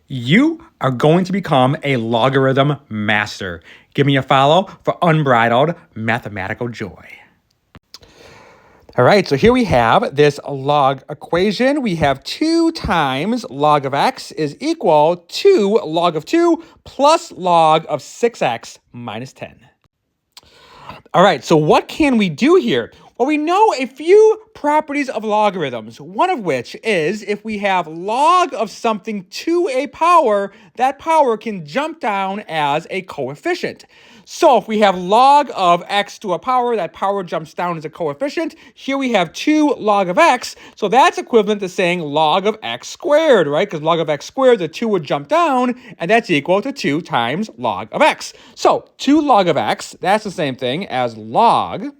You are going to become a logarithm master. Give me a follow for unbridled mathematical joy. All right, so here we have this log equation. We have 2 times log of x is equal to log of 2 plus log of 6x minus 10. All right, so what can we do here? Well, we know a few properties of logarithms, one of which is if we have log of something to a power, that power can jump down as a coefficient. So if we have log of x to a power, that power jumps down as a coefficient. Here we have 2 log of x, so that's equivalent to saying log of x squared, right? Because log of x squared, the 2 would jump down, and that's equal to 2 times log of x. So 2 log of x, that's the same thing as log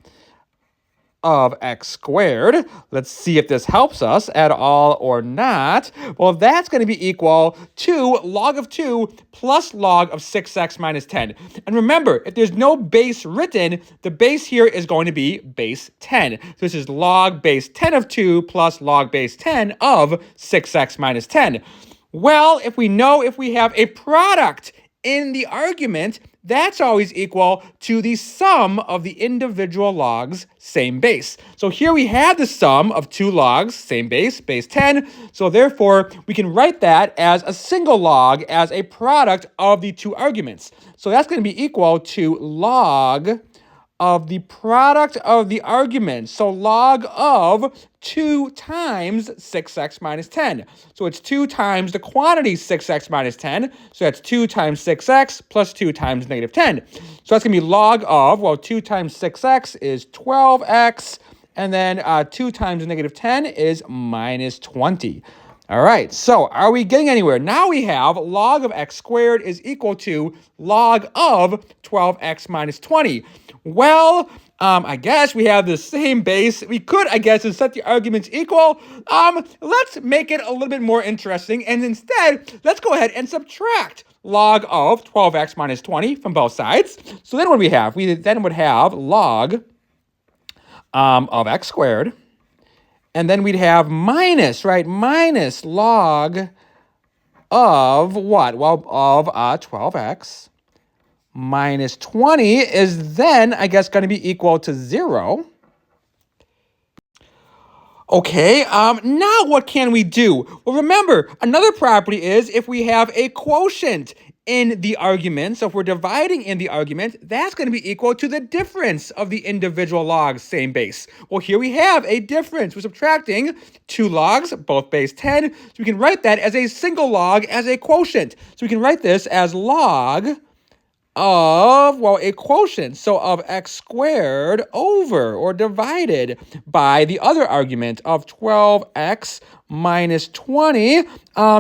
of x squared. Let's see if this helps us at all or not. Well, that's going to be equal to log of 2 plus log of 6x minus 10. And remember, if there's no base written, the base here is going to be base 10. So this is log base 10 of 2 plus log base 10 of 6x minus 10. Well, if we have a product in the argument, that's always equal to the sum of the individual logs, same base. So here we have the sum of 2 logs, same base, base 10. So therefore, we can write that as a single log as a product of the 2 arguments. So that's going to be equal to log of the product of the arguments. So log of 2 times 6x minus 10. So it's 2 times the quantity 6x minus 10. So that's 2 times 6x plus 2 times negative 10. So that's going to be log of, well, 2 times 6x is 12x. And then 2 times negative 10 is minus 20. All right, so are we getting anywhere? Now we have log of x squared is equal to log of 12x minus 20. Well, I guess we have the same base. We could, I guess, set the arguments equal. Let's make it a little bit more interesting. And instead, let's go ahead and subtract log of 12x minus 20 from both sides. So then what do we have? We then would have log of x squared. And then we'd have minus, right? Minus log of what? Well, of 12x minus 20 is then, I guess, going to be equal to 0. Okay, now what can we do? Well, remember, another property is if we have a quotient in the argument, so if we're dividing in the argument, that's going to be equal to the difference of the individual logs, same base. Well, here we have a difference. We're subtracting 2 logs, both base 10, so we can write that as a single log as a quotient. So we can write this as log of, well, a quotient, so of x squared over or divided by the other argument of 12x minus 20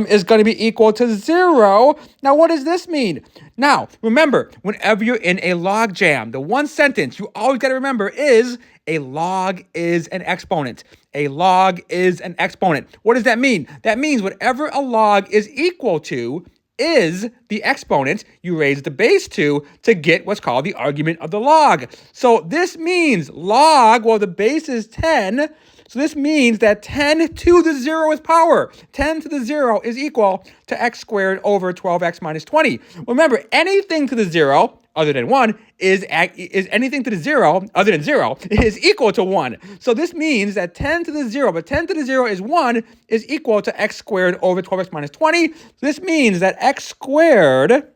is going to be equal to 0. Now, what does this mean? Now, remember, whenever you're in a log jam, the one sentence you always got to remember is a log is an exponent. A log is an exponent. What does that mean? That means whatever a log is equal to is the exponent you raise the base to get what's called the argument of the log. So this means log, well, the base is 10. So this means that 10 to the 0th power, 10 to the 0 is equal to x squared over 12x minus 20. Remember, anything to the 0 other than 1 is anything to the 0 other than 0 is equal to 1. So this means that 10 to the 0, but 10 to the 0 is 1, is equal to x squared over 12x minus 20. So this means that x squared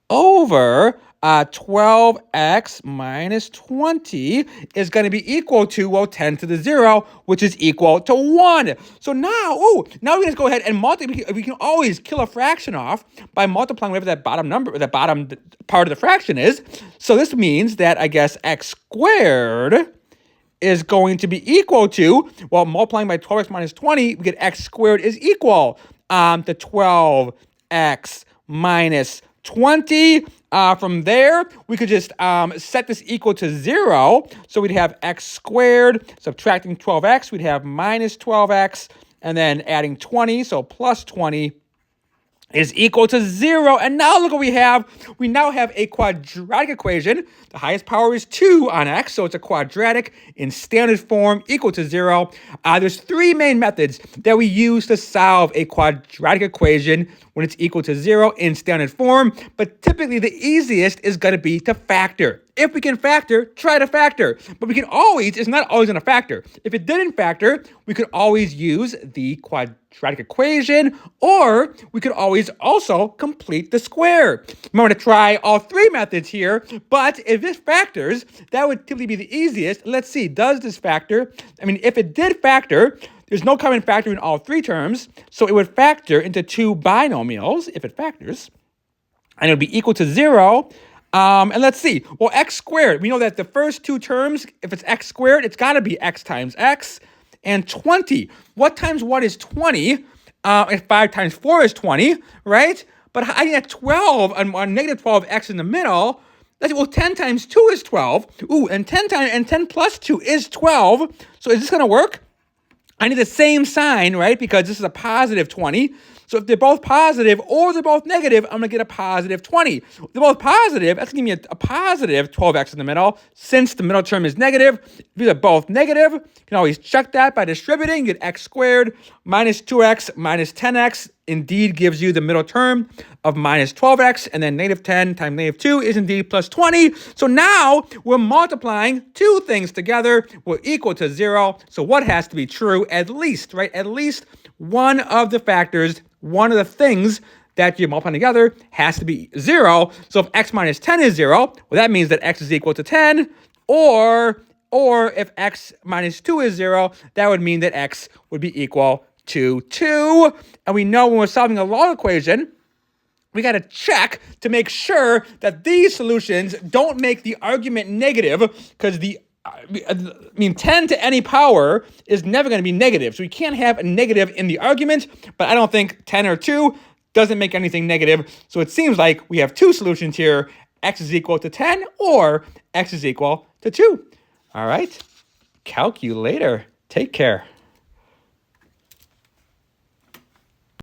over 12x minus 20 is going to be equal to, well, 10 to the 0, which is equal to 1. So now, now we can just go ahead and multiply. We can always kill a fraction off by multiplying whatever that bottom number, the bottom part of the fraction is. So this means that, I guess, x squared is going to be equal to, well, multiplying by 12x minus 20, we get x squared is equal to 12x minus 20. From there, we could just set this equal to 0. So we'd have x squared, subtracting 12x, we'd have minus 12x, and then adding 20, so plus 20. is equal to 0. And now look what we have. We now have a quadratic equation. The highest power is 2 on x, so it's a quadratic in standard form equal to 0. There's 3 main methods that we use to solve a quadratic equation when it's equal to 0 in standard form, but typically the easiest is going to be to factor. If we can factor, try to factor. But we can always, it's not always going to factor. If it didn't factor, we could always use the quadratic equation, or we could always also complete the square. Remember to try all 3 methods here, but if this factors, that would typically be the easiest. Let's see, does this factor? I mean, if it did factor, there's no common factor in all 3 terms, so it would factor into 2 binomials if it factors, and it would be equal to 0. And let's see, well, x squared, we know that the first 2 terms, if it's x squared, it's got to be x times x, and 20. What times what is 20? And 5 times 4 is 20, right? But I get 12 on negative 12x in the middle. That's, well, 10 times 2 is 12. Ooh, and 10 plus 2 is 12. So is this going to work? I need the same sign, right? Because this is a positive 20. So if they're both positive or they're both negative, I'm going to get a positive 20. If they're both positive, that's going to give me a positive 12x in the middle. Since the middle term is negative, if these are both negative, you can always check that by distributing. Get x squared minus 2x minus 10x indeed gives you the middle term of minus 12x, and then negative 10 times negative 2 is indeed plus 20. So now we're multiplying 2 things together. We're equal to 0. So what has to be true? At least, right? At least one of the factors, one of the things that you're multiplying together has to be 0. So if x minus 10 is 0, well, that means that x is equal to 10. Or if x minus 2 is 0, that would mean that x would be equal to 2. And we know when we're solving a log equation, we got to check to make sure that these solutions don't make the argument negative, because 10 to any power is never going to be negative. So we can't have a negative in the argument, but I don't think 10 or 2 doesn't make anything negative. So it seems like we have 2 solutions here. X is equal to 10 or x is equal to 2. All right. Calculator. Take care.